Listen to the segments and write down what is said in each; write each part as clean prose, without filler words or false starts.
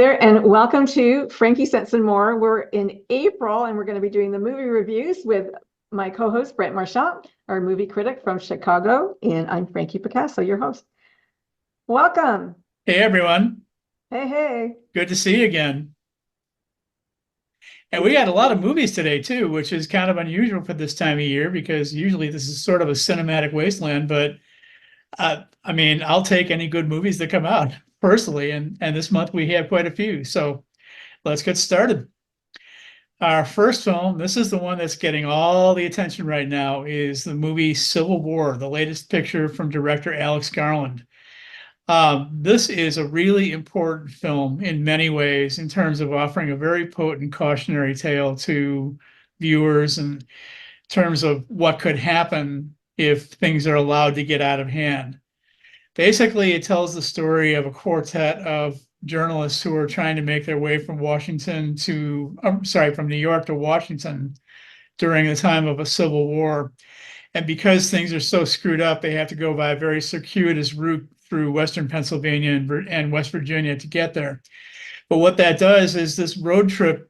there, and welcome to Frankiesense and More. We're in April, and we're going to be doing the movie reviews with my co-host, Brent Marchant, our movie critic from Chicago, and I'm Frankie Picasso, your host. Welcome. Hey everyone, Hey, hey. good to see you again. And we got a lot of movies today too, which is kind of unusual for this time of year because usually this is sort of a cinematic wasteland. But I mean, I'll take any good movies that come out personally, and this month we have quite a few. So let's get started. Our first film, this is the one that's getting all the attention right now, is the movie Civil War, the latest picture from director Alex Garland. This is a really important film in many ways in terms of offering a very potent cautionary tale to viewers in terms of what could happen if things are allowed to get out of hand. Basically, it tells the story of a quartet of journalists who are trying to make their way from from New York to Washington during the time of a civil war. And because things are so screwed up, they have to go by a very circuitous route through Western Pennsylvania and West Virginia to get there. But what that does is this road trip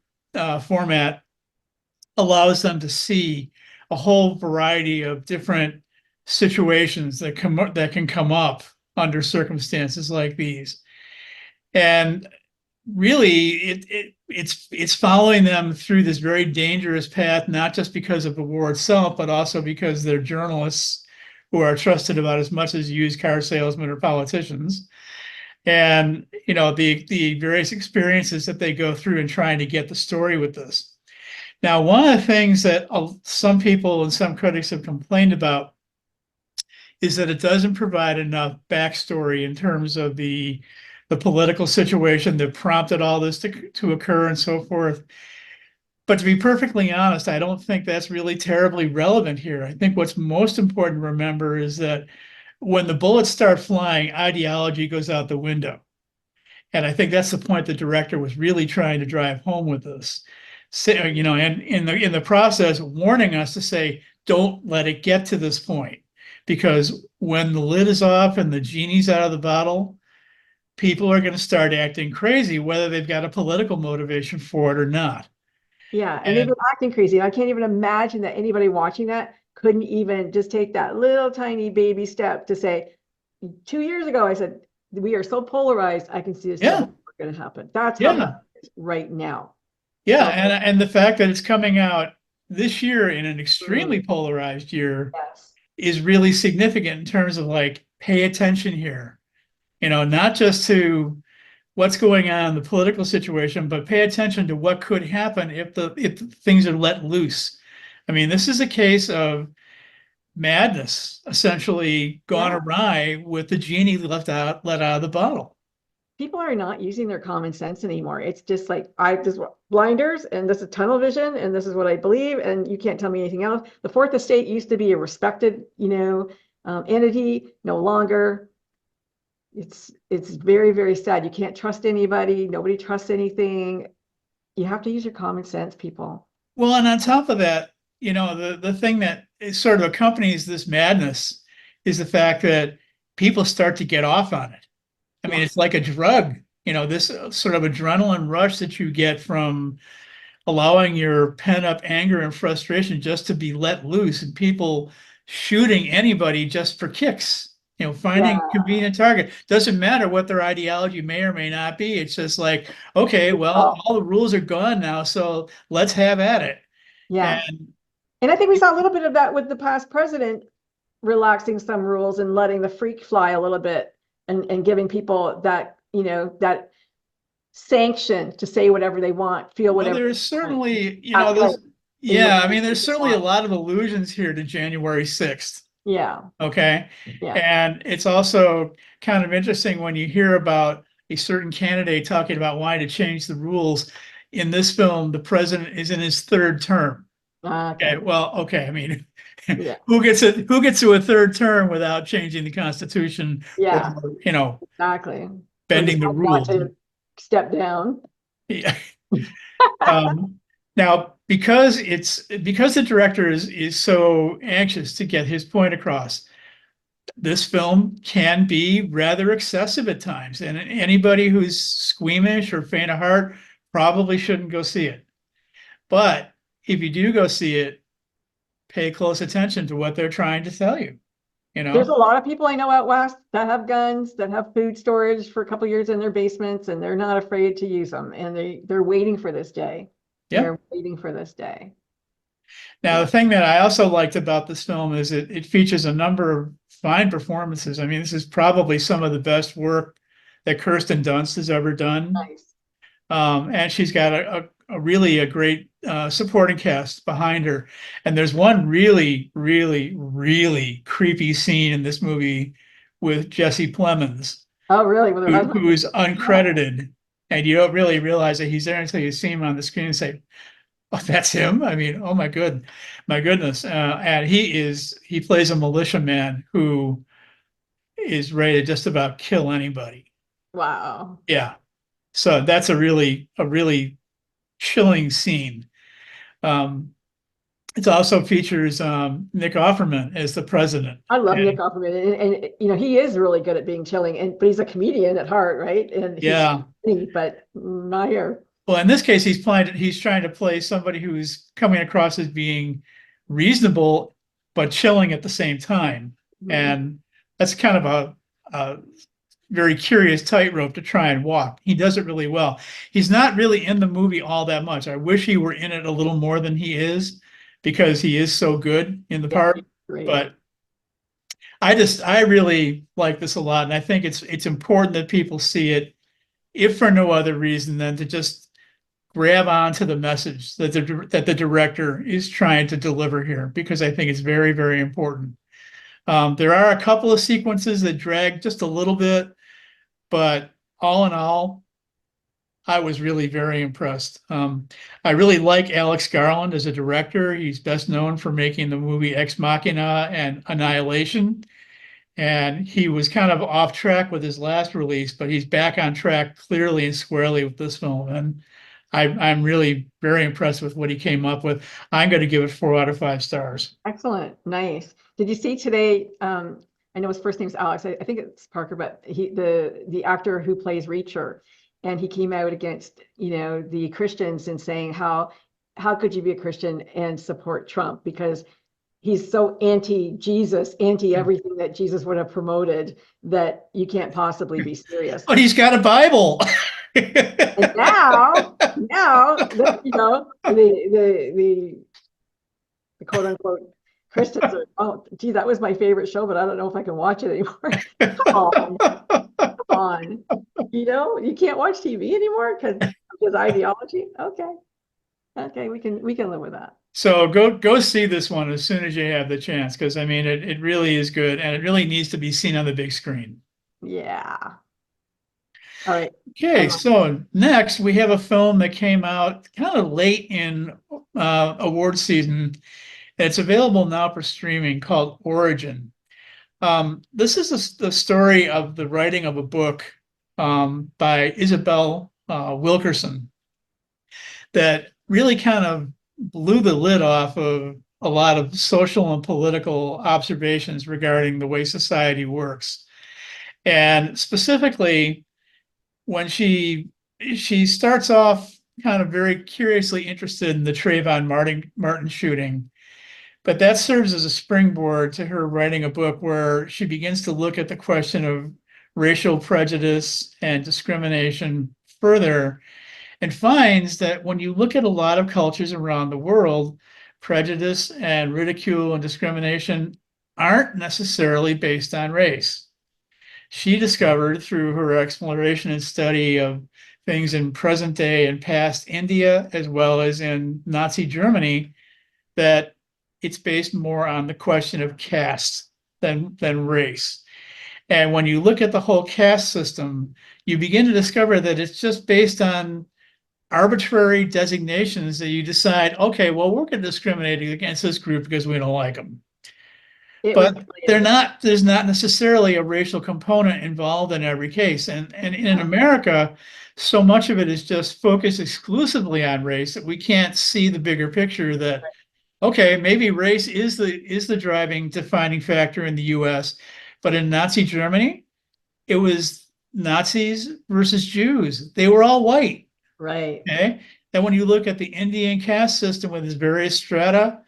format allows them to see a whole variety of different situations that can come up under circumstances like these. And really, it's following them through this very dangerous path, not just because of the war itself, but also because they're journalists who are trusted about as much as used car salesmen or politicians. And, you know, the various experiences that they go through in trying to get the story with this. Now, one of the things that some people and some critics have complained about is that it doesn't provide enough backstory in terms of the political situation that prompted all this to occur and so forth. But to be perfectly honest, I don't think that's really terribly relevant here. I think what's most important to remember is that when the bullets start flying, ideology goes out the window. And I think that's the point the director was really trying to drive home with this. So, you know, and in the process, warning us to say, don't let it get to this point. Because when the lid is off and the genie's out of the bottle, people are going to start acting crazy, whether they've got a political motivation for it or not. Yeah, and they've been acting crazy. I can't even imagine that anybody watching that couldn't even just take that little tiny baby step to say, 2 years ago, I said, we are so polarized, I can see this going to happen. That's how bad it is right now. Yeah, and the fact that it's coming out this year in an extremely polarized year is really significant in terms of like, pay attention here. You know, not just to what's going on in the political situation, but pay attention to what could happen if things are let loose. I mean, this is a case of madness essentially gone awry with the genie let out of the bottle. People are not using their common sense anymore. It's just like, I just blinders, and this is tunnel vision, and this is what I believe, and you can't tell me anything else. The fourth estate used to be a respected, entity, no longer. It's very, very sad. You can't trust anybody. Nobody trusts anything. You have to use your common sense, people. Well, and on top of that, you know, the thing that sort of accompanies this madness is the fact that people start to get off on it. I mean, it's like a drug, you know, this sort of adrenaline rush that you get from allowing your pent-up anger and frustration just to be let loose, and people shooting anybody just for kicks. You know, finding a convenient target. Doesn't matter what their ideology may or may not be. It's just like, okay, well, all the rules are gone now, so let's have at it. Yeah. And I think we saw a little bit of that with the past president relaxing some rules and letting the freak fly a little bit, and giving people that, that sanction to say whatever they want, feel whatever. Well, there's certainly, I mean, there's certainly a lot of allusions here to January 6th. Yeah. Okay. Yeah. And it's also kind of interesting when you hear about a certain candidate talking about wanting to change the rules. In this film, the president is in his third term. Okay. Well, okay. I mean, who gets to a third term without changing the Constitution? Yeah. Or, exactly. bending the rules. To step down. Yeah. Now, because the director is so anxious to get his point across, this film can be rather excessive at times, and anybody who's squeamish or faint of heart probably shouldn't go see it. But if you do go see it, pay close attention to what they're trying to tell you. There's a lot of people I know out west that have guns, that have food storage for a couple years in their basements, and they're not afraid to use them. And they're waiting for this day. Yeah. They're waiting for this day. Now, the thing that I also liked about this film is it features a number of fine performances. I mean, this is probably some of the best work that Kirsten Dunst has ever done. Nice. And she's got a really great supporting cast behind her. And there's one really, really, really creepy scene in this movie with Jesse Plemons. Oh, really? With her husband? Who is uncredited. And you don't really realize that he's there until you see him on the screen and say, oh, that's him. I mean, oh my goodness. And he plays a militiaman who is ready to just about kill anybody. Wow. Yeah. So that's a really chilling scene. It also features Nick Offerman as the president. I love Nick Offerman, and you know, he is really good at being chilling, but he's a comedian at heart, right? And he's funny, but not here. Well, in this case, he's trying to play somebody who's coming across as being reasonable but chilling at the same time. Mm-hmm. And that's kind of a very curious tightrope to try and walk. He does it really well. He's not really in the movie all that much. I wish he were in it a little more than he is, because he is so good in the part. But I really like this a lot, and I think it's important that people see it, if for no other reason than to just grab onto the message that the director is trying to deliver here, because I think it's very, very important. There are a couple of sequences that drag just a little bit, but all in all, I was really very impressed. I really like Alex Garland as a director. He's best known for making the movie Ex Machina and Annihilation. And he was kind of off track with his last release, but he's back on track clearly and squarely with this film. And I'm really very impressed with what he came up with. I'm going to give it 4 out of 5 stars. Excellent. Nice. Did you see today? I know his first name's Alex. I think it's Parker, but the actor who plays Reacher, and he came out against, you know, the Christians and saying how could you be a Christian and support Trump, because he's so anti-Jesus, anti-everything that Jesus would have promoted, that you can't possibly be serious. But he's got a Bible. And now, you know, the quote unquote Christians are, oh, gee, that was my favorite show, but I don't know if I can watch it anymore. Come on. You know, you can't watch TV anymore because ideology. Okay, we can live with that. So go see this one as soon as you have the chance, because I mean it really is good, and it really needs to be seen on the big screen. Yeah. All right. Okay, so next we have a film that came out kind of late in award season. It's available now for streaming, called Origin. This is the story of the writing of a book by Isabel Wilkerson that really kind of blew the lid off of a lot of social and political observations regarding the way society works. And specifically, when she starts off kind of very curiously interested in the Trayvon Martin shooting, but that serves as a springboard to her writing a book where she begins to look at the question of racial prejudice and discrimination further, and finds that when you look at a lot of cultures around the world, prejudice and ridicule and discrimination aren't necessarily based on race. She discovered through her exploration and study of things in present day and past India, as well as in Nazi Germany, that it's based more on the question of caste than race. And when you look at the whole caste system, you begin to discover that it's just based on arbitrary designations that you decide, okay, well, we're going to discriminate against this group because we don't like them. But there's not necessarily a racial component involved in every case. And in America, so much of it is just focused exclusively on race that we can't see the bigger picture that, okay, maybe race is the driving defining factor in the US, But in Nazi Germany, it was Nazis versus Jews. They were all white. Right. Okay. And when you look at the Indian caste system with its various strata,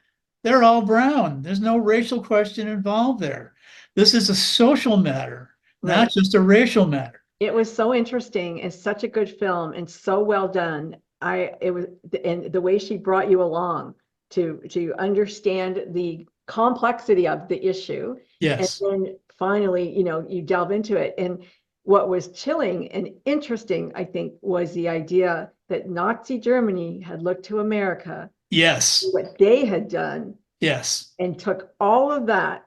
they're all brown. There's no racial question involved there. This is a social matter, not Right. just a racial matter. It was so interesting and such a good film and so well done. It was, and the way she brought you along to understand the complexity of the issue. And Yes. then finally, you delve into it. And what was chilling and interesting, I think, was the idea that Nazi Germany had looked to America, Yes. what they had done, Yes. and took all of that.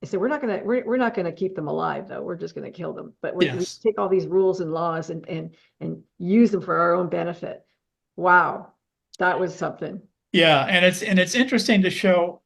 I said, we're not gonna keep them alive though. We're just gonna kill them. But we Yes. take all these rules and laws and use them for our own benefit. Wow, that was something. Yeah. And it's interesting to show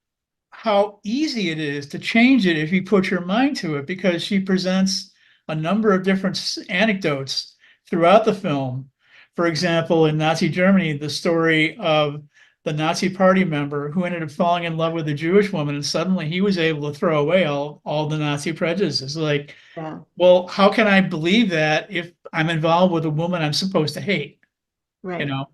how easy it is to change it if you put your mind to it, because she presents a number of different anecdotes throughout the film. For example, in Nazi Germany, the story of the Nazi party member who ended up falling in love with a Jewish woman, and suddenly he was able to throw away all the Nazi prejudices. Like, Yeah, well, how can I believe that if I'm involved with a woman I'm supposed to hate? You right. know,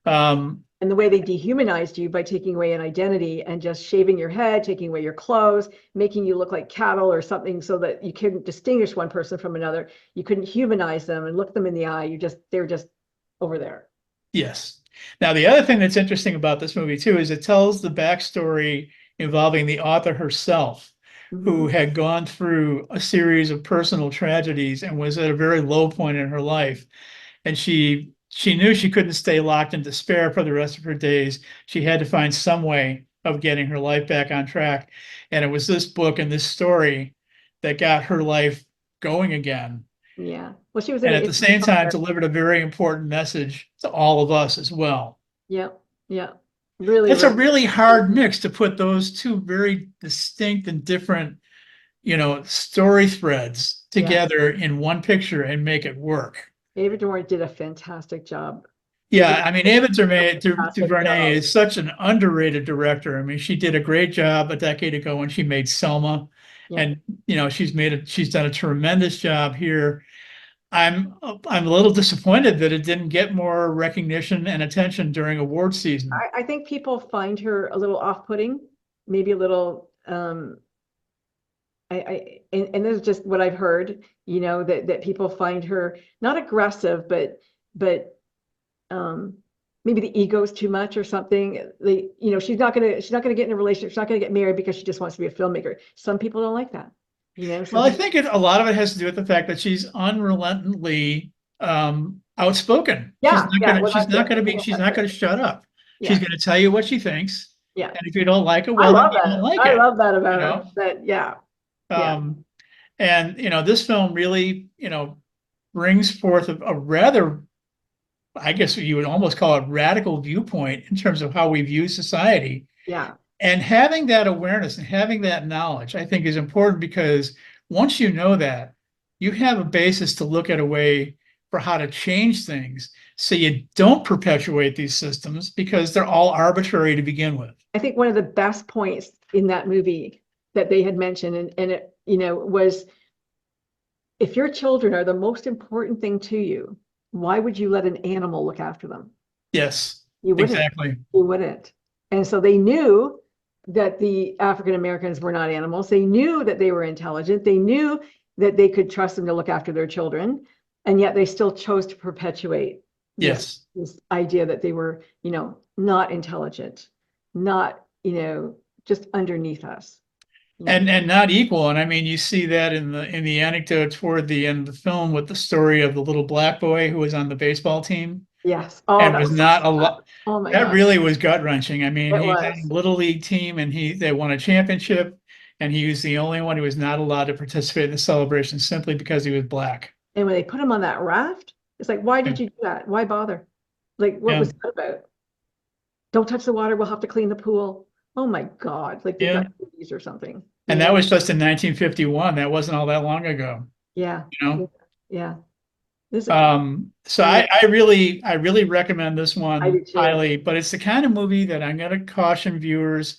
um, And the way they dehumanized you by taking away an identity and just shaving your head, taking away your clothes, making you look like cattle or something so that you couldn't distinguish one person from another. You couldn't humanize them and look them in the eye. They're just over there. yes. Now, the other thing that's interesting about this movie too is it tells the backstory involving the author herself, who Mhm. had gone through a series of personal tragedies and was at a very low point in her life. And she knew she couldn't stay locked in despair for the rest of her days. She had to find some way of getting her life back on track. And it was this book and this story that got her life going again. Yeah. Well, she was in And an at the interesting same time, context. delivered a very important message to all of us as well. Yeah. Yeah. Really, It's a really. really hard mix to put those two very distinct and different, story threads Yeah. together in one picture and make it work. Ava DuVernay did a fantastic job. Ava Yeah, I mean, Ava did a fantastic DuVernay job. is such an underrated director. I mean, she did a great job a decade ago when she made Selma, Yeah. and she's done a tremendous job here. I'm a little disappointed that it didn't get more recognition and attention during award season. I think people find her a little off-putting, maybe a little and this is just what I've heard, that people find her not aggressive, but maybe the ego is too much or something. She's not gonna get in a relationship, she's not gonna get married because she just wants to be a filmmaker. Some people don't like that. Some Well, I people, think a lot of it has to do with the fact that she's unrelentingly outspoken. yeah, yeah, well, She's that's not it. gonna I be guess she's that's not it. gonna shut up. She's Yeah, gonna tell you what she thinks, yeah. and if you don't like it, I well, then love you don't that. like I it. love that You about her. know, That, yeah, yeah, um, and this film really brings forth a rather, I guess you would almost call it radical viewpoint in terms of how we view society. yeah. And having that awareness and having that knowledge, I think, is important, because once you know that, you have a basis to look at a way for how to change things so you don't perpetuate these systems because they're all arbitrary to begin with. I think one of the best points in that movie that they had mentioned, and it, was, if your children are the most important thing to you, why would you let an animal look after them? Yes, You wouldn't. exactly. You wouldn't. And so they knew that the African Americans were not animals. They knew that they were intelligent. They knew that they could trust them to look after their children. And yet they still chose to perpetuate this, Yes. this idea that they were, not intelligent, not, just underneath us. And not equal. And I mean, you see that in the anecdote toward the end of the film with the story of the little black boy who was on the baseball team Yes. Oh, and that was was so not a sad. lot. Oh my That God. really was gut wrenching. I mean, It he had was. a little league team and they won a championship, and he was the only one who was not allowed to participate in the celebration simply because he was black. And when they put him on that raft, it's like, why Yeah. did you do that? Why bother? Like, what Yeah. was that about? Don't touch the water. We'll have to clean the pool. Oh my God. Like they've Yeah. got babies or something, And that was just in 1951. That wasn't all that long ago, Yeah. you know? Yeah. This, So I mean, I really recommend this I one do too. highly, but it's the kind of movie that I'm going to caution viewers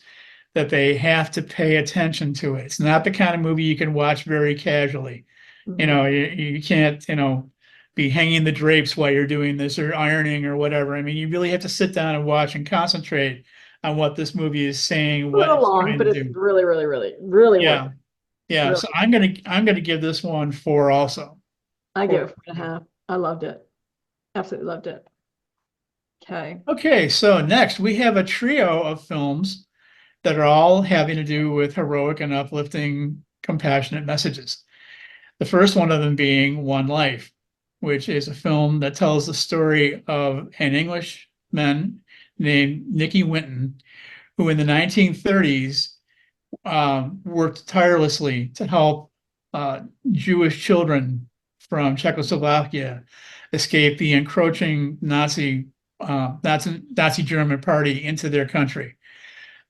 that they have to pay attention to it. It's not the kind of movie you can watch very casually. You can't, be hanging the drapes while you're doing this or ironing or whatever. I mean, you really have to sit down and watch and concentrate on what this movie is saying, A what little it's long, trying to but it's do. really, really, really, really worth Yeah. it. Yeah. Really. So I'm gonna give this one 4 also. I give Four. it 4.5. I loved it. Absolutely loved it. Okay. Okay, so next we have a trio of films that are all having to do with heroic and uplifting, compassionate messages. The first one of them being One Life, which is a film that tells the story of an Englishman named Nicky Winton, who in the 1930s worked tirelessly to help Jewish children from Czechoslovakia escape the encroaching Nazi German party into their country.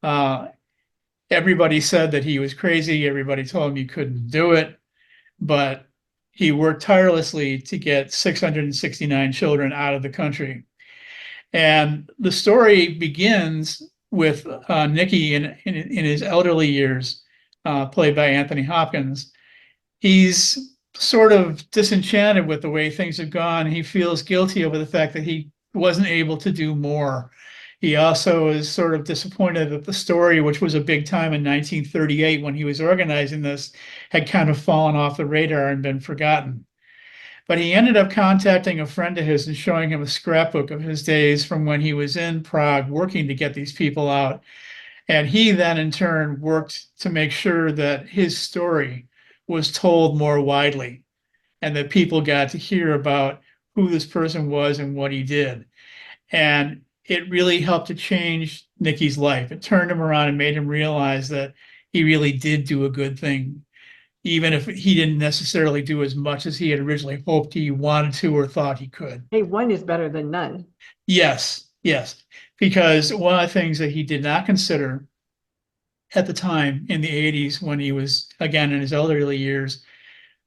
Uh, Everybody said that he was crazy. Everybody told him he couldn't do it, but he worked tirelessly to get 669 children out of the country. And the story begins with Nicky in his elderly years, played by Anthony Hopkins. He's sort of disenchanted with the way things have gone. He feels guilty over the fact that he wasn't able to do more. He also is sort of disappointed that the story, which was a big time in 1938 when he was organizing this, had kind of fallen off the radar and been forgotten. But he ended up contacting a friend of his and showing him a scrapbook of his days from when he was in Prague working to get these people out. And he then, in turn, worked to make sure that his story was told more widely and that people got to hear about who this person was and what he did. And it really helped to change Nicky's life. It turned him around and made him realize that he really did do a good thing, even if he didn't necessarily do as much as he had originally hoped he wanted to or thought he could. Hey, one is better than none. Yes, yes. Because one of the things that he did not consider at the time in the 80s when he was, again, in his elderly years,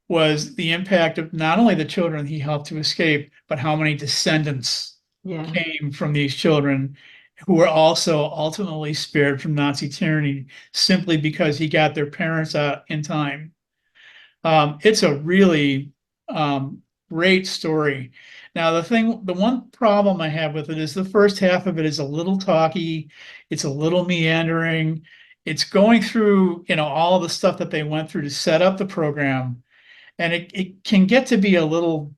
was the impact of not only the children he helped to escape, but how many descendants Yeah. came from these children who were also ultimately spared from Nazi tyranny simply because he got their parents out in time. It's a really great story. Now, the one problem I have with it is the first half of it is a little talky, it's a little meandering. It's going through, all the stuff that they went through to set up the program, and it can get to be a little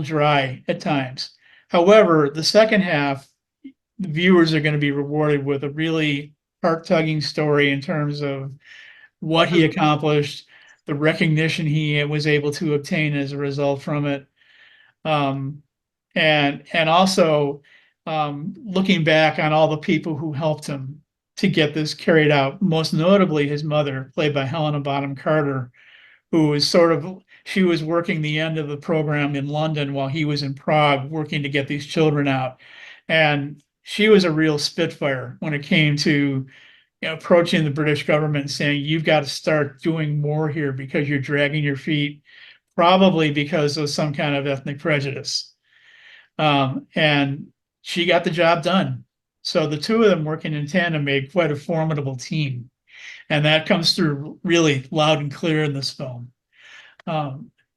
dry at times. However, the second half, the viewers are going to be rewarded with a really heart-tugging story in terms of what he accomplished, the recognition he was able to obtain as a result from it, um, and also looking back on all the people who helped him to get this carried out. Most notably, his mother, played by Helena Bonham Carter, who was she was working the end of the program in London while he was in Prague working to get these children out, and she was a real spitfire when it came to approaching the British government and saying, you've got to start doing more here because you're dragging your feet, probably because of some kind of ethnic prejudice. And she got the job done. So the two of them working in tandem made quite a formidable team. And that comes through really loud and clear in this film.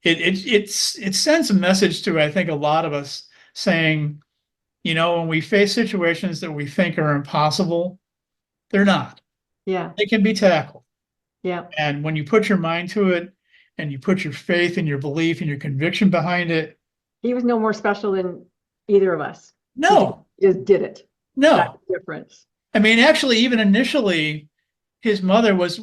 It sends a message to, I think, a lot of us saying, when we face situations that we think are impossible, they're not. Yeah. They can be tackled. Yeah. And when you put your mind to it and you put your faith and your belief and your conviction behind it, He was no more special than either of us. no, He just did it. That's no. the difference. I mean, actually, even initially, his mother was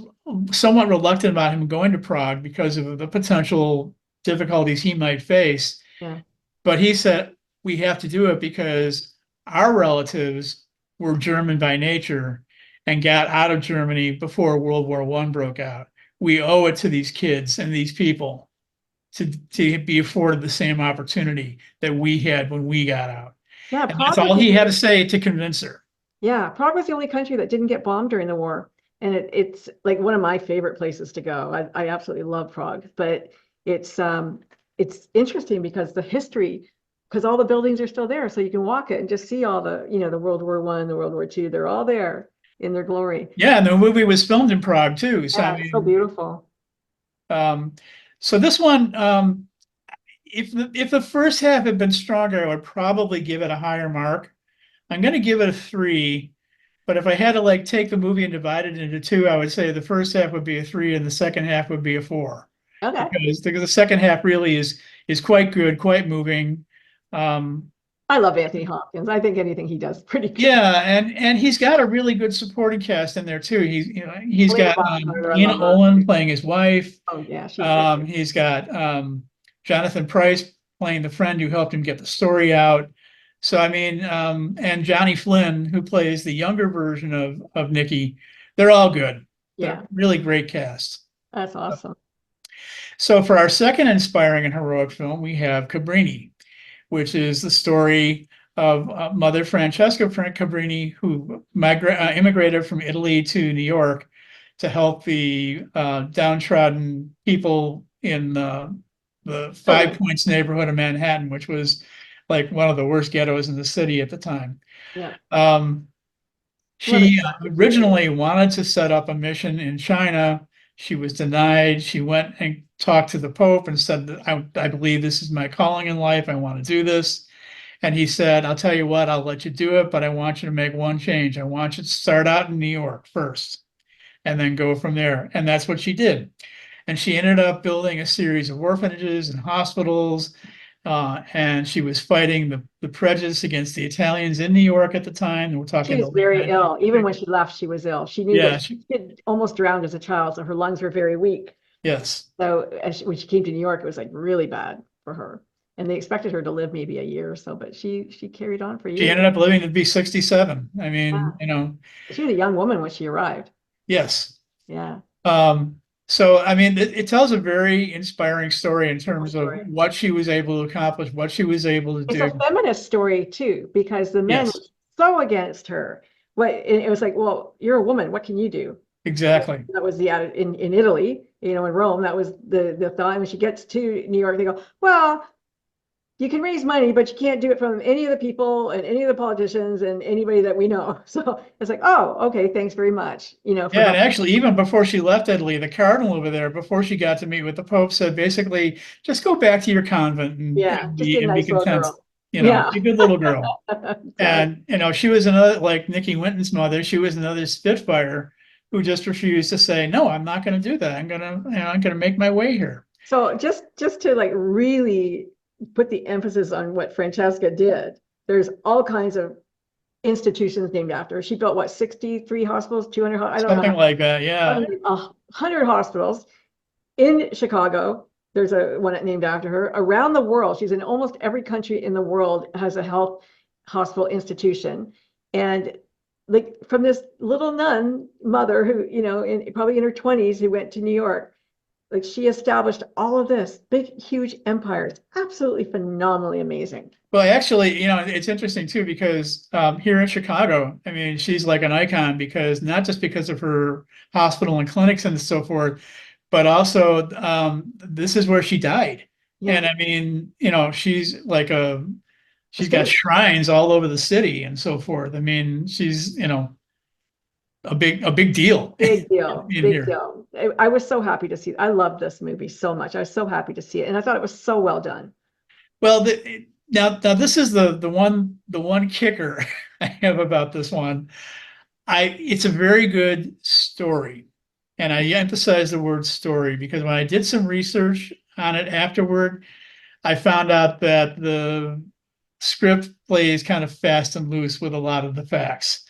somewhat reluctant about him going to Prague because of the potential difficulties he might face. Yeah. But he said, we have to do it because our relatives were German by nature and got out of Germany before World War I broke out. We owe it to these kids and these people to be afforded the same opportunity that we had when we got out. Yeah. And that's all he had to say to convince her. Yeah, Prague was the only country that didn't get bombed during the war. And it's like one of my favorite places to go. I absolutely love Prague, but it's interesting because the history, because all the buildings are still there. So you can walk it and just see all the, the World War I, the World War II, they're all there. in their glory. Yeah, and the movie was filmed in Prague too. So I Yeah, it's so mean, beautiful. so this one, if the first half had been stronger, I would probably give it a higher mark. I'm going to give it a 3. But if I had to like take the movie and divide it into two, I would say the first half would be a 3 and the second half would be a 4. Okay. Because the second half really is quite good, quite moving. I love Anthony Hopkins. I think anything he does is pretty good. Yeah, and he's got a really good supporting cast in there too. He's Helena got Bonham Carter, I Ina love her. Owen playing his wife. Oh yeah, she's great. He's got Jonathan Pryce playing the friend who helped him get the story out. So I mean, and Johnny Flynn, who plays the younger version of Nikki, they're all good. Yeah, They're really great cast. that's awesome. So for our second inspiring and heroic film, we have Cabrini, which is the story of Mother Francesca Cabrini, who immigrated from Italy to New York to help the downtrodden people in the Five Points neighborhood of Manhattan, which was like one of the worst ghettos in the city at the time. Yeah. She originally wanted to set up a mission in China. She was denied. She went and talked to the Pope and said that I believe this is my calling in life. I want to do this. And he said, I'll tell you what, I'll let you do it, but I want you to make one change. I want you to start out in New York first and then go from there. And that's what she did. And she ended up building a series of orphanages and hospitals. And she was fighting the prejudice against the Italians in New York at the time. And we're talking. She was very ill. Even when she left, she was ill. She knew that she had almost drowned as a child, so her lungs were very weak. Yes. So when she came to New York, it was like really bad for her. And they expected her to live maybe a year or so, but she carried on for years. She ended up living to be 67. I mean, she was a young woman when she arrived. Yes. Yeah. So, I mean, it tells a very inspiring story in terms of what she was able to accomplish, what she was able to do. It's a feminist story too, because the men were so against her. It was like, well, you're a woman. What can you do? Exactly. That was the in Italy, in Rome. That was the thought. When she gets to New York, they go, well, you can raise money, but you can't do it from any of the people and any of the politicians and anybody that we know. So it's like, oh, okay, thanks very much. And actually, even before she left Italy, the cardinal over there, before she got to meet with the Pope, said basically, just go back to your convent and, be content. Be a good little girl. And she was another, like Nikki Winton's mother, she was another Spitfire who just refused to say, no, I'm not going to do that. I'm gonna make my way here. So just to like really put the emphasis on what Francesca did, there's all kinds of institutions named after her. She built 63 hospitals, 200, I don't know. Something like that, yeah. 100 hospitals in Chicago. There's one named after her. Around the world, she's in almost every country in the world has a health hospital institution. And like from this little nun mother who, probably in her 20s, who went to New York, like she established all of this big, huge empires. Absolutely phenomenally amazing. Well, actually, it's interesting too, because here in Chicago, I mean, she's like an icon because not just because of her hospital and clinics and so forth, but also this is where she died. Yeah. And I mean, she's like she's got shrines all over the city and so forth. I mean, she's, a big deal. Big deal. Big deal. I was so happy to see it. I loved this movie so much. I was so happy to see it. And I thought it was so well done. Well, now this is the one kicker I have about this one. It's a very good story. And I emphasize the word story because when I did some research on it afterward, I found out that the script plays kind of fast and loose with a lot of the facts.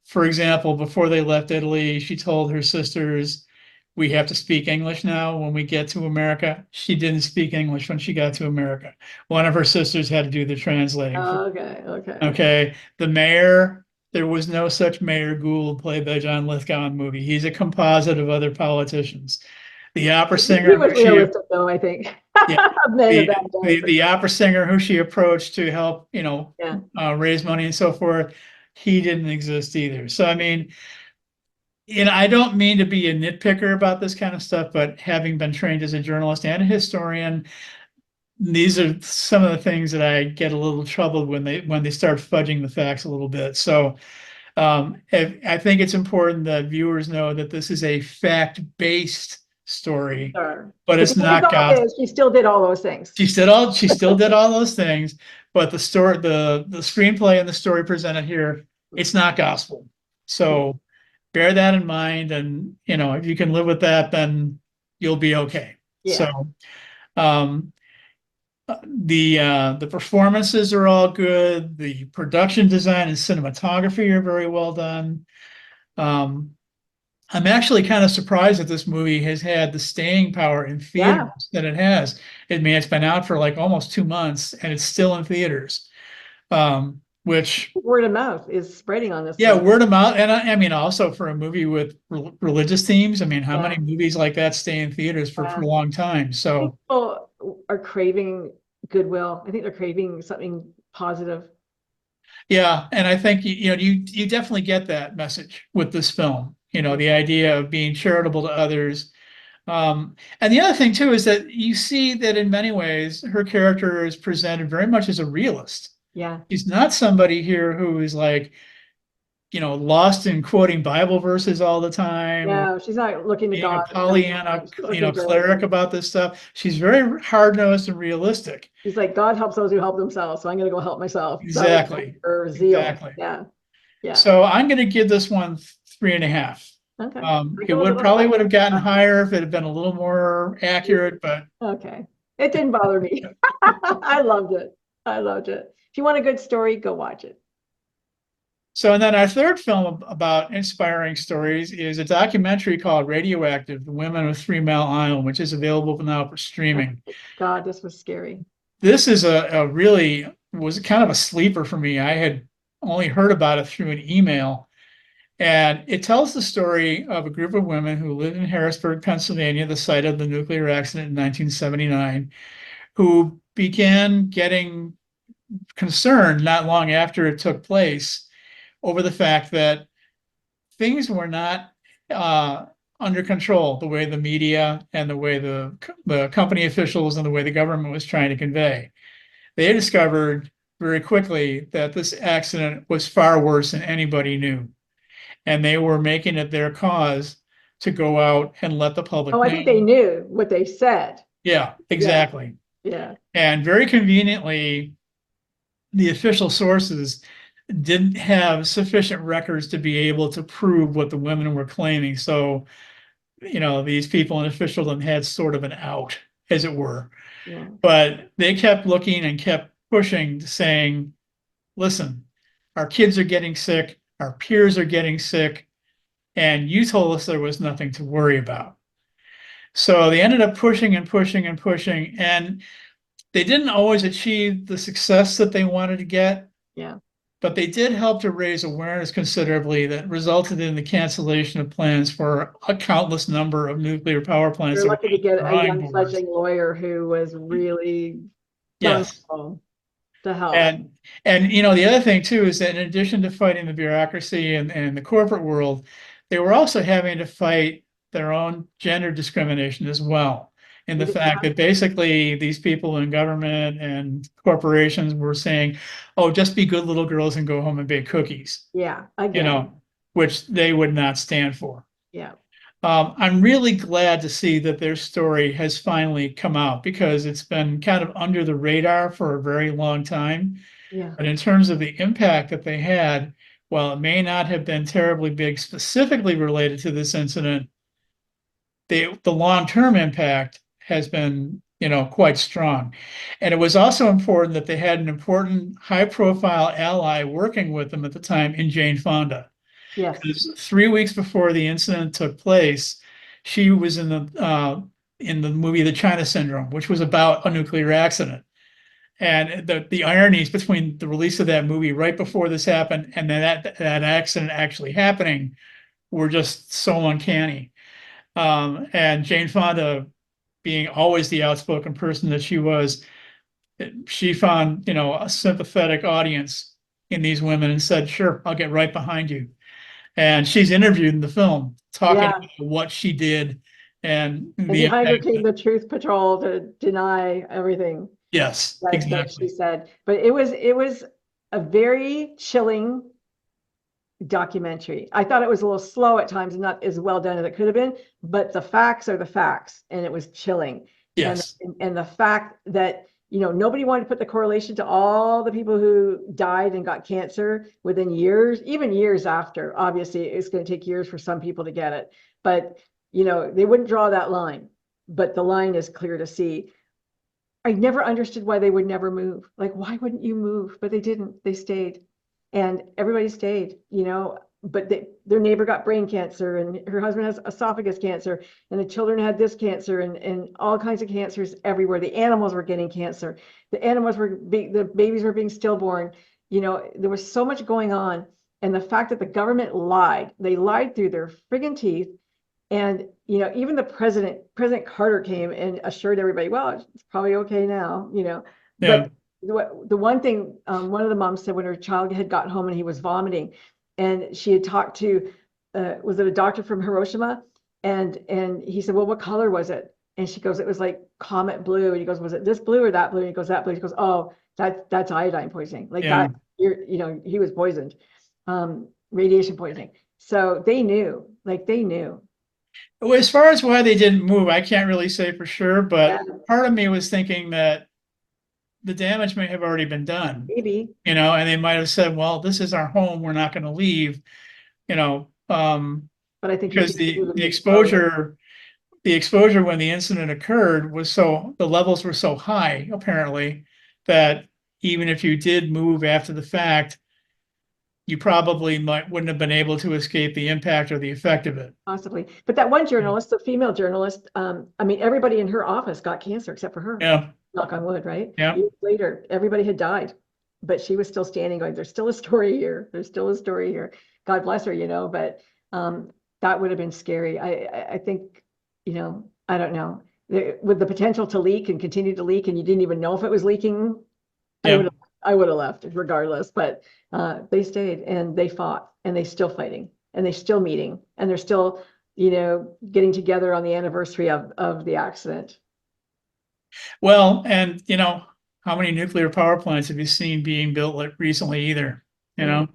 For example, before they left Italy, she told her sisters, we have to speak English now when we get to America. She didn't speak English when she got to America. One of her sisters had to do the translating. Okay. The mayor, there was no such Mayor Gould played by John Lithgow in the movie. He's a composite of other politicians. The opera singer. He was realistic, though, I think. Yeah, the opera singer who she approached to help, raise money and so forth, he didn't exist either. So, I mean, I don't mean to be a nitpicker about this kind of stuff, but having been trained as a journalist and a historian, these are some of the things that I get a little troubled when they start fudging the facts a little bit. So I think it's important that viewers know that this is a fact-based story, Sure. but But it's the not result gospel. is she still did all those things. She still did all those things, but the screenplay and the story presented here, it's not gospel. So bear that in mind, and if you can live with that, then you'll be okay. Yeah. So um, the performances are all good. The production design and cinematography are very well done. Um, I'm actually kind of surprised that this movie has had the staying power in Yeah. theaters that it has. I mean, it's been out for like almost 2 months and it's still in theaters. Which, Word of mouth is spreading on this yeah, one. word of mouth. And I mean, also for a movie with religious themes, I mean, how Yeah. many movies like that stay in theaters for a Yeah. long time? So, People are craving goodwill. I think they're craving something positive. yeah. And I think, you definitely get that message with this film, the idea of being charitable to others. And the other thing too is that you see that in many ways her character is presented very much as a realist. Yeah. She's not somebody here who is like, lost in quoting Bible verses all the time or Yeah. She's not looking to being a God to come to Pollyanna, her. She's looking to, cleric about this stuff. She's very hard-nosed and realistic. she's like, God helps those who help themselves. So I'm going to go help myself. That was Exactly. her zeal. Exactly. Yeah. Yeah. So I'm going to give this one 3.5. Okay. I It go a would little probably would have gotten higher. higher if it had been a little more accurate, but Okay. It didn't bother me. I loved it. I loved it. If you want a good story, go watch it. so, and then our third film about inspiring stories is a documentary called Radioactive: The Women of 3 Mile Island, which is available now for Oh, streaming. God, this was scary. This is a really was kind of a sleeper for me. I had only heard about it through an email, and it tells the story of a group of women who lived in Harrisburg, Pennsylvania, the site of the nuclear accident in 1979, who began getting concerned not long after it took place over the fact that things were not uh, under control the way the media and the way the company officials and the way the government was trying to convey. They discovered very quickly that this accident was far worse than anybody knew, and they were making it their cause to go out and let the Oh, public I know. think they knew what they said. Yeah, Yeah. exactly. Yeah. And very conveniently, the official sources didn't have sufficient records to be able to prove what the women were claiming. So, these people in officialdom had sort of an out, as it were. Yeah. But they kept looking and kept pushing, saying, listen, our kids are getting sick, our peers are getting sick, and you told us there was nothing to worry about. So they ended up pushing and pushing and pushing, and they didn't always achieve the success that they wanted to get, Yeah. but they did help to raise awareness considerably that resulted in the cancellation of plans for a countless number of nuclear power plants They're that were lucky to on the get a drawing young boards. fledgling lawyer who was really gung Yes. ho to help. And the other thing too is that in addition to fighting the bureaucracy and the corporate world, they were also having to fight their own gender discrimination as well. In the fact that basically these people in government and corporations were saying, oh, just be good little girls and go home and bake cookies, Yeah. you Again. know, which they would not stand for. Yeah. I'm really glad to see that their story has finally come out because it's been kind of under the radar for a very long time. Yeah. But in terms of the impact that they had, while it may not have been terribly big specifically related to this incident, the long-term impact has been, quite strong. And it was also important that they had an important high-profile ally working with them at the time in Jane Fonda. Yes. Because 3 weeks before the incident took place, she was in the movie The China Syndrome, which was about a nuclear accident. And the ironies between the release of that movie right before this happened and then that accident actually happening were just so uncanny. And Jane Fonda, being always the outspoken person that she was, she found, a sympathetic audience in these women and said, sure, I'll get right behind you. And she's interviewed in the film talking Yeah. about what she did and And the behind her impact. came the Truth Patrol to deny everything Yes, that she exactly. said. But it was a very chilling documentary. I thought it was a little slow at times and not as well done as it could have been, but the facts are the facts, and it was chilling. Yes. And the fact that, you know, nobody wanted to put the correlation to all the people who died and got cancer within years, even years after. Obviously, it's going to take years for some people to get it, but you know, they wouldn't draw that line, but the line is clear to see. I never understood why they would never move. Like, why wouldn't you move? But they didn't. They stayed, and everybody stayed. You know, but their neighbor got brain cancer, and her husband has esophagus cancer, and the children had this cancer, and all kinds of cancers everywhere. The animals were getting cancer. The babies were being stillborn. You know, there was so much going on, and the fact that the government lied, they lied through their friggin' teeth. And, you know, even President Carter came and assured everybody, well, it's probably okay now, you know. Yeah. But the one thing, one of the moms said when her child had gotten home and he was vomiting, and she had talked to, was it a doctor from Hiroshima? And he said, well, what color was it? And she goes, it was like comet blue. And he goes, was it this blue or that blue? And he goes, that blue. She goes, oh, that's iodine poisoning. Like Yeah. that, you know, he was poisoned, radiation poisoning. So they knew, like they knew. Well, as far as why they didn't move, I can't really say for sure, Yeah, but part of me was thinking that the damage may have already been done, maybe. you know, and they might have said, well, this is our home, we're not going to leave, you know, But I think you because can move the and move slowly. exposure when the incident occurred was so, the levels were so high, apparently, that even if you did move after the fact, you probably wouldn't have been able to escape the impact or the effect of it. Possibly. But that one journalist, the female journalist, I mean, everybody in her office got cancer except for her. Yeah. Knock on wood, right? Yeah. Years later, everybody had died, but she was still standing, going, there's still a story here. There's still a story here. God bless her, you know, but that would have been scary. I think, you know, I don't know. With the potential to leak and continue to leak, and you didn't even know if it was leaking, Yeah. I would have left regardless, but they stayed and they fought and they still fighting and they still meeting and they're still, you know, getting together on the anniversary of the accident. Well, and you know, how many nuclear power plants have you seen being built like recently either? You Yeah.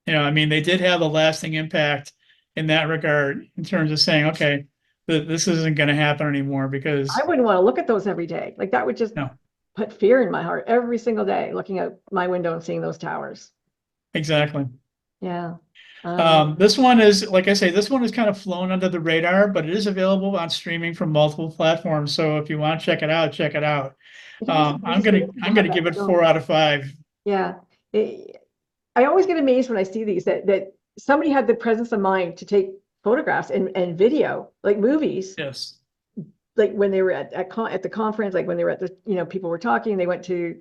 know, I mean, they did have a lasting impact in that regard in terms of saying, okay, this isn't going to happen anymore I because wouldn't want to look at those every day. Like that would just no, put fear in my heart every single day, looking out my window and seeing those towers. exactly. Yeah. Um, This one is, like I say, this one is kind of flown under the radar, but it is available on streaming from multiple platforms. So if you want to check it out, check it out. it always I'm amazes me gonna that I'm people have gonna that give it film. 4 out of 5. Yeah. I always get amazed when I see these that somebody had the presence of mind to take photographs and video, like movies, Yes. like when they were at the conference, like when they were at the, you know, people were talking, they went to,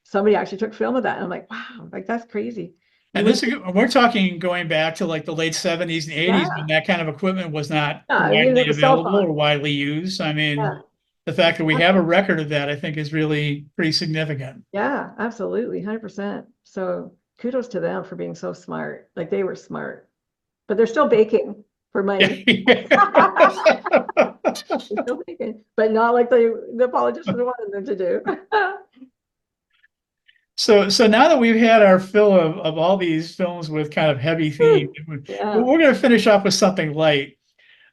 somebody actually took film of that. And I'm like, wow, like that's crazy. You And wouldn't this, think, we're talking going back to like the late 70s and 80s when yeah, that kind of equipment was not yeah, you didn't widely have a cell available phone. or widely used. I mean, Yeah, the fact that we have a record of that, I think, is really pretty significant. yeah, absolutely, 100%. So kudos to them for being so smart. Like they were smart, but they're still baking for money. They're still baking, but not like the politicians wanted them to do. So now that we've had our fill of all these films with kind of heavy themes, we're Yeah. going to finish off with something light.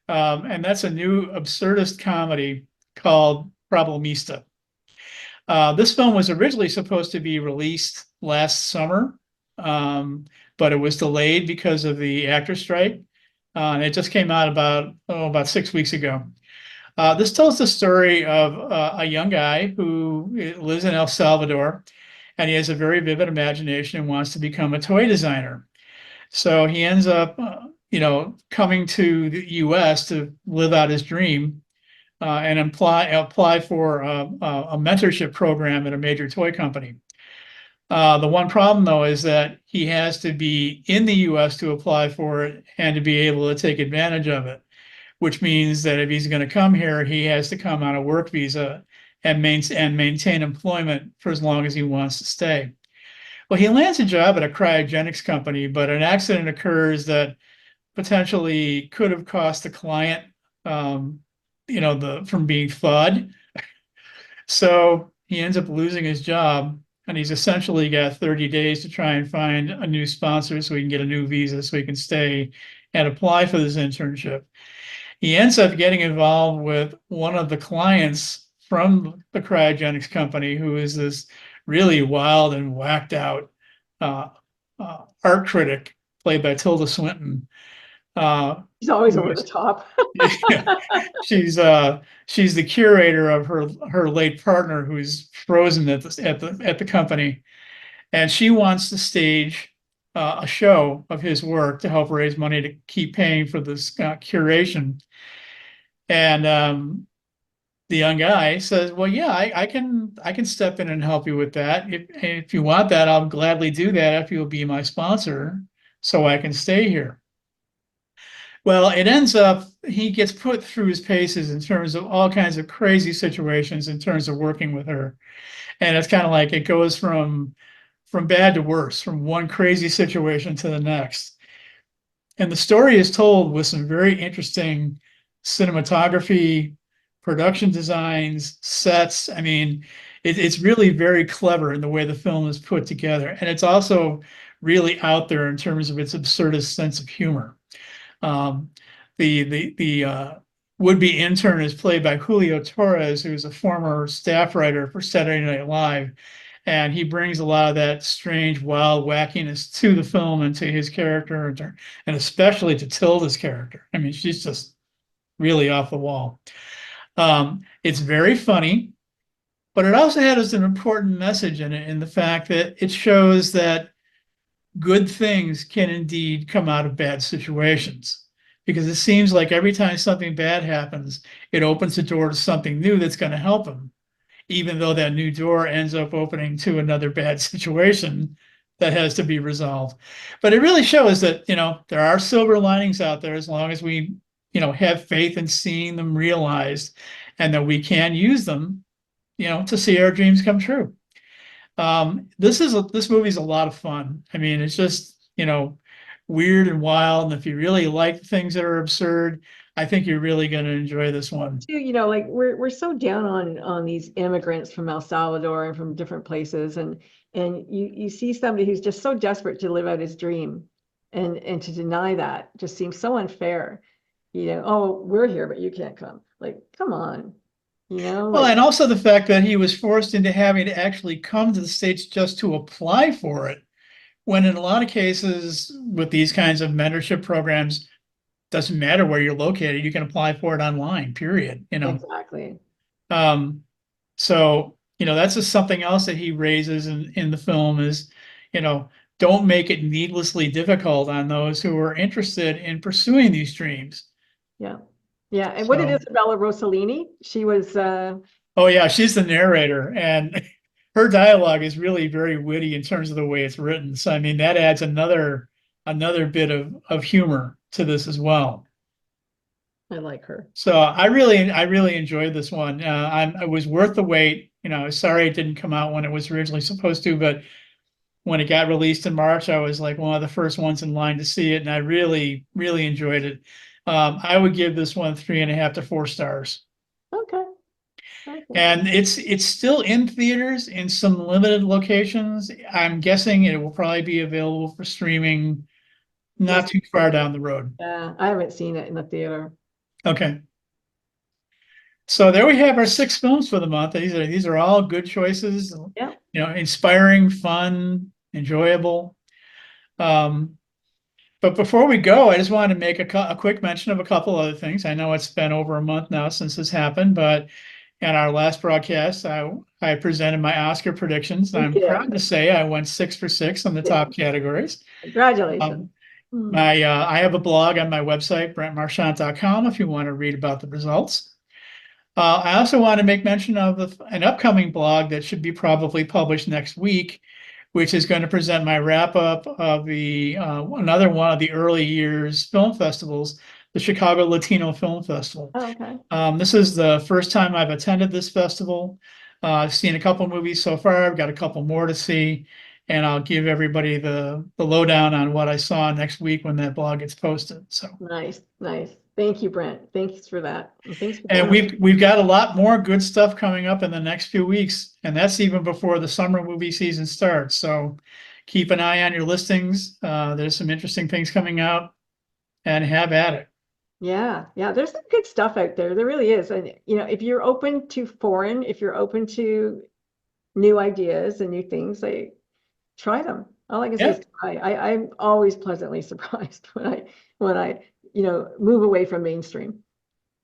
And that's a new absurdist comedy called Problemista. This film was originally supposed to be released last summer, but it was delayed because of the actor strike. And it just came out about 6 weeks ago. This tells the story of a young guy who lives in El Salvador, and he has a very vivid imagination and wants to become a toy designer. So he ends up, coming to the U.S. to live out his dream and apply for a mentorship program at a major toy company. The one problem, though, is that he has to be in the U.S. to apply for it and to be able to take advantage of it, which means that if he's going to come here, he has to come on a work visa and maintain employment for as long as he wants to stay. Well, he lands a job at a cryogenics company, but an accident occurs that potentially could have cost the client, from being thawed. So he ends up losing his job. and he's essentially got 30 days to try and find a new sponsor so he can get a new visa so he can stay and apply for this internship. He ends up getting involved with one of the clients from the cryogenics company, who is this really wild and whacked out art critic played by Tilda Swinton. He's always over the top. Yeah, she's the curator of her late partner, who's frozen at the company, and she wants to stage a show of his work to help raise money to keep paying for this curation. And the young guy says, "Well, yeah, I can step in and help you with that. If you want that, I'll gladly do that if you'll be my sponsor, so I can stay here." Well, it ends up he gets put through his paces in terms of all kinds of crazy situations in terms of working with her. And it's kind of like it goes from bad to worse, from one crazy situation to the next. And the story is told with some very interesting cinematography, production designs, sets. I mean, it's really very clever in the way the film is put together. And it's also really out there in terms of its absurdist sense of humor. Um, the would-be intern is played by Julio Torres, who's a former staff writer for Saturday Night Live, and he brings a lot of that strange, wild wackiness to the film and to his character, and especially to Tilda's character. I mean, she's just really off the wall. It's very funny, but it also has an important message in it, in the fact that it shows that good things can indeed come out of bad situations, because it seems like every time something bad happens, it opens the door to something new that's going to help them, even though that new door ends up opening to another bad situation that has to be resolved. But it really shows that, there are silver linings out there, as long as we, have faith in seeing them realized, and that we can use them, to see our dreams come true. This movie's a lot of fun. I mean, it's just, weird and wild. And if you really like things that are absurd, I think you're really going to enjoy this one. Like we're so down on these immigrants from El Salvador and from different places, and you see somebody who's just so desperate to live out his dream, and to deny that just seems so unfair. Oh, we're here, but you can't come. Like, come on. Well, and also the fact that he was forced into having to actually come to the States just to apply for it, when in a lot of cases with these kinds of mentorship programs, doesn't matter where you're located, you can apply for it online, period. Exactly. So, that's just something else that he raises in the film is, don't make it needlessly difficult on those who are interested in pursuing these dreams. Yeah. Yeah. And what did Isabella Rossellini? She was oh yeah, she's the narrator, and her dialogue is really very witty in terms of the way it's written. So I mean, that adds another bit of humor to this as well. I like her. So I really enjoyed this one. It was worth the wait. Sorry it didn't come out when it was originally supposed to, but when it got released in March, I was like one of the first ones in line to see it, and I really, really enjoyed it. I would give this one 3.5 to 4 stars. Okay. And it's still in theaters in some limited locations. I'm guessing it will probably be available for streaming not too far down the road. Yeah, I haven't seen it in the theater. Okay. So there we have our 6 films for the month. These are all good choices. Yeah. Inspiring, fun, enjoyable. But before we go, I just wanted to make a quick mention of a couple other things. I know it's been over a month now since this happened, but in our last broadcast, I presented my Oscar predictions. I'm proud to say I went 6 for 6 on the top categories. Congratulations. I have a blog on my website, brentmarchant.com, if you want to read about the results. I also want to make mention of an upcoming blog that should be probably published next week, which is going to present my wrap up of another one of the early years film festivals, the Chicago Latino Film Festival. Oh, okay. This is the first time I've attended this festival. I've seen a couple movies so far. I've got a couple more to see, and I'll give everybody the lowdown on what I saw next week when that blog gets posted. So nice. Thank you, Brent. Thanks for that. And thanks for And joining. we've got a lot more good stuff coming up in the next few weeks, and that's even before the summer movie season starts. So keep an eye on your listings. There's some interesting things coming out, and have at it. Yeah, yeah, there's some good stuff out there. There really is. And if you're open to foreign, if you're open to new ideas and new things, like try them. All I can say Yeah. is try. I'm always pleasantly surprised when I move away from mainstream,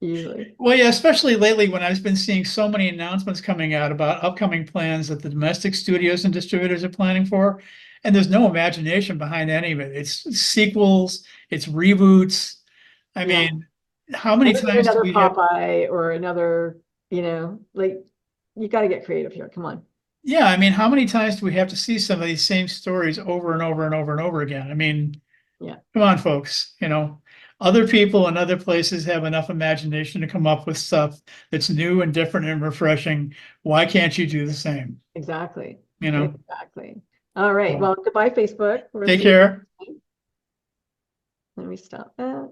usually. Well, yeah, especially lately when I've been seeing so many announcements coming out about upcoming plans that the domestic studios and distributors are planning for, and there's no imagination behind any of it. It's sequels, it's reboots. I Yeah. mean, how many And then times do another we have? Popeye or another, like you got to get creative here. Come on. Yeah, I mean, how many times do we have to see some of these same stories over and over and over and over again? I mean, Yeah, come on, folks, other people in other places have enough imagination to come up with stuff that's new and different and refreshing. Why can't you do the same? exactly. You know, Exactly. All right. so Well, goodbye, Facebook. We'll take see you. care. Let me stop that.